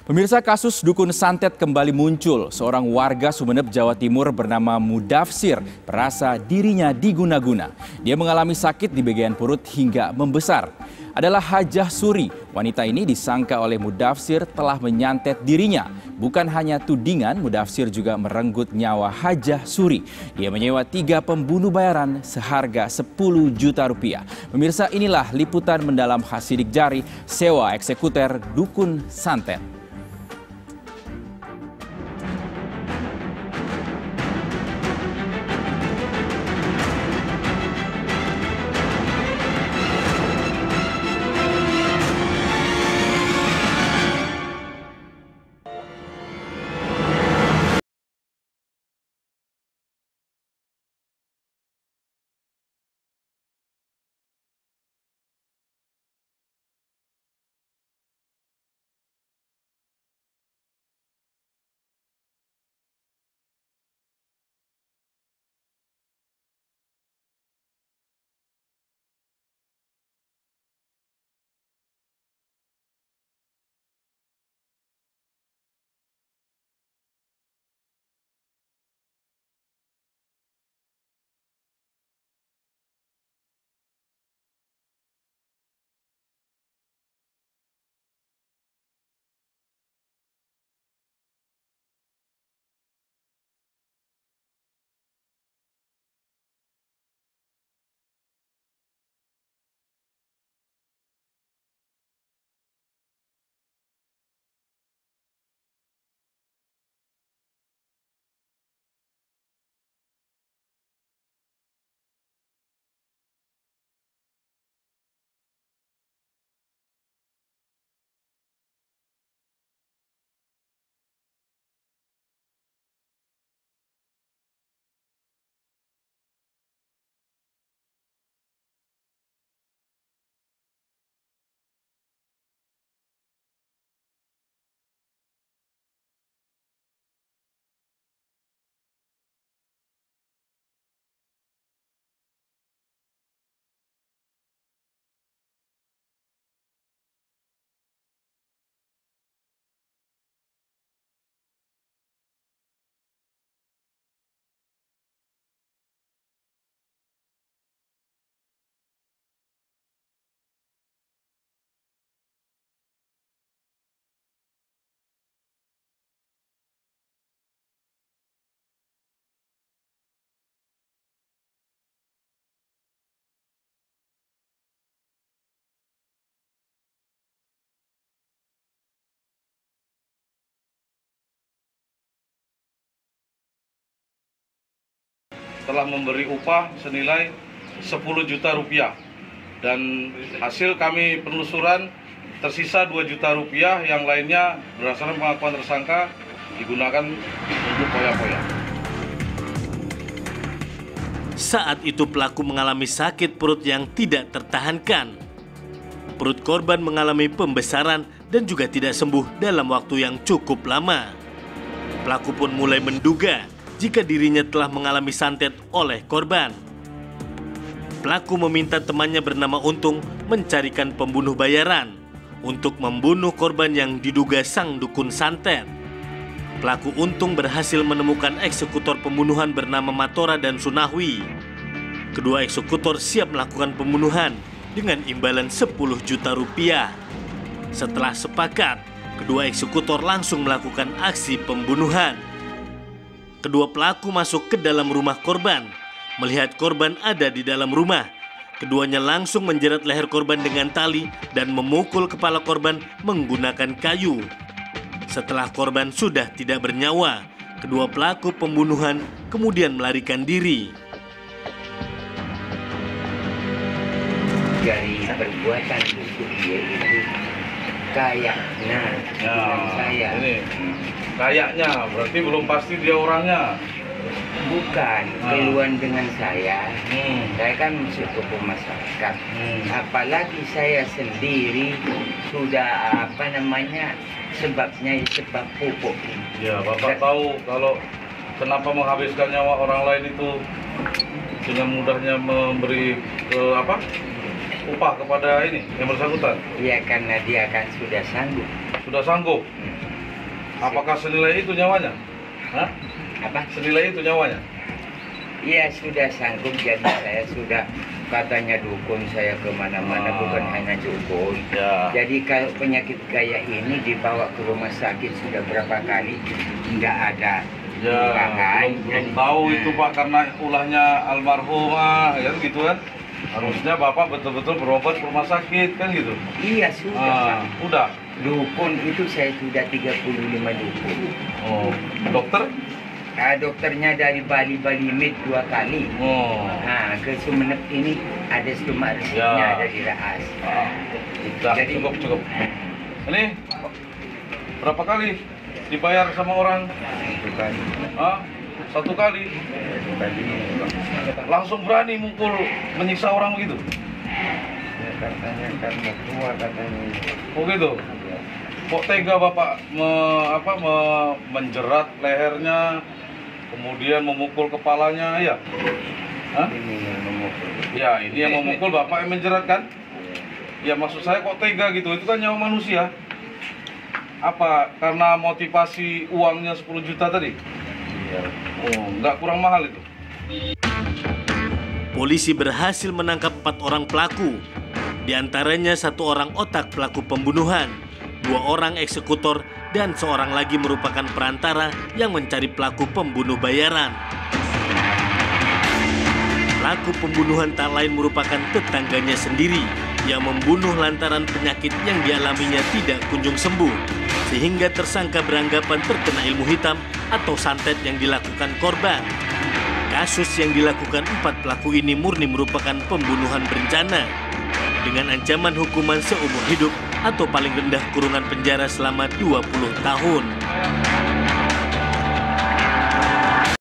Pemirsa, kasus dukun santet kembali muncul. Seorang warga Sumeneb, Jawa Timur bernama Mudafsir merasa dirinya diguna-guna. Dia mengalami sakit di bagian perut hingga membesar. Adalah Hajah Suri. Wanita ini disangka oleh Mudafsir telah menyantet dirinya. Bukan hanya tudingan, Mudafsir juga merenggut nyawa Hajah Suri. Dia menyewa 3 pembunuh bayaran seharga 10 juta rupiah. Pemirsa, inilah liputan mendalam khas sidik jari sewa eksekutor dukun santet. Telah memberi upah senilai 10 juta rupiah dan hasil kami penelusuran tersisa 2 juta rupiah, yang lainnya berdasarkan pengakuan tersangka digunakan untuk poya-poya. Saat itu pelaku mengalami sakit perut yang tidak tertahankan. Perut korban mengalami pembesaran dan juga tidak sembuh dalam waktu yang cukup lama. Pelaku pun mulai menduga jika dirinya telah mengalami santet oleh korban. Pelaku meminta temannya bernama Untung mencarikan pembunuh bayaran untuk membunuh korban yang diduga sang dukun santet. Pelaku Untung berhasil menemukan eksekutor pembunuhan bernama Matora dan Sunahwi. Kedua eksekutor siap melakukan pembunuhan dengan imbalan 10 juta rupiah. Setelah sepakat, kedua eksekutor langsung melakukan aksi pembunuhan. Kedua pelaku masuk ke dalam rumah korban. Melihat korban ada di dalam rumah, keduanya langsung menjerat leher korban dengan tali dan memukul kepala korban menggunakan kayu. Setelah korban sudah tidak bernyawa, kedua pelaku pembunuhan kemudian melarikan diri. Dari perbuatan busuk dia itu kayaknya saya. Ini kayaknya berarti belum pasti dia orangnya. Bukan, keluhan dengan saya. Saya kan masuk tokoh masyarakat. Apalagi saya sendiri sudah sebabnya sebab pupuk. Ya, Bapak tahu kalau kenapa menghabiskan nyawa orang lain itu dengan mudahnya memberi upah kepada ini yang bersangkutan? Ya, karena dia kan sudah sanggup. Sudah sanggup. Apakah senilai itu nyawanya? Hah? Apa? Senilai itu nyawanya? Iya, sudah sanggup. Jadi saya sudah, katanya dukun saya kemana-mana, bukan hanya dukun. Ya. Jadi kalau penyakit kayak ini dibawa ke rumah sakit sudah berapa kali, nggak ada. Ya, belum tahu itu Pak, karena ulahnya almarhumah, kan gitu kan. Harusnya Bapak betul-betul berobat ke rumah sakit, kan gitu. Iya, sudah. Pak. Udah. Dukun itu saya sudah 35 dukun. Oh, dokter? Dokternya dari Bali Med 2 kali. Oh. Nah, ke Sumeneb ini ada cuma resepnya, ada di Raas. Udah, cukup. Ini berapa kali dibayar sama orang? 1 kali. Satu kali. Langsung berani mukul, menyiksa orang begitu? Ya, katanya karena tua katanya. Oh gitu? Kok tega Bapak menjerat lehernya, kemudian memukul kepalanya, ya? Hah? Ini yang memukul. Ya, ini yang memukul Bapak yang menjerat kan? Ya, maksud saya kok tega gitu, itu kan nyawa manusia. Apa, karena motivasi uangnya 10 juta tadi? Iya. Oh, nggak kurang mahal itu? Polisi berhasil menangkap 4 orang pelaku. Di antaranya 1 orang otak pelaku pembunuhan, 2 orang eksekutor, dan 1 orang lagi merupakan perantara yang mencari pelaku pembunuh bayaran. Pelaku pembunuhan tak lain merupakan tetangganya sendiri yang membunuh lantaran penyakit yang dialaminya tidak kunjung sembuh, sehingga tersangka beranggapan terkena ilmu hitam atau santet yang dilakukan korban. Kasus yang dilakukan 4 pelaku ini murni merupakan pembunuhan berencana dengan ancaman hukuman seumur hidup atau paling rendah kurungan penjara selama 20 tahun.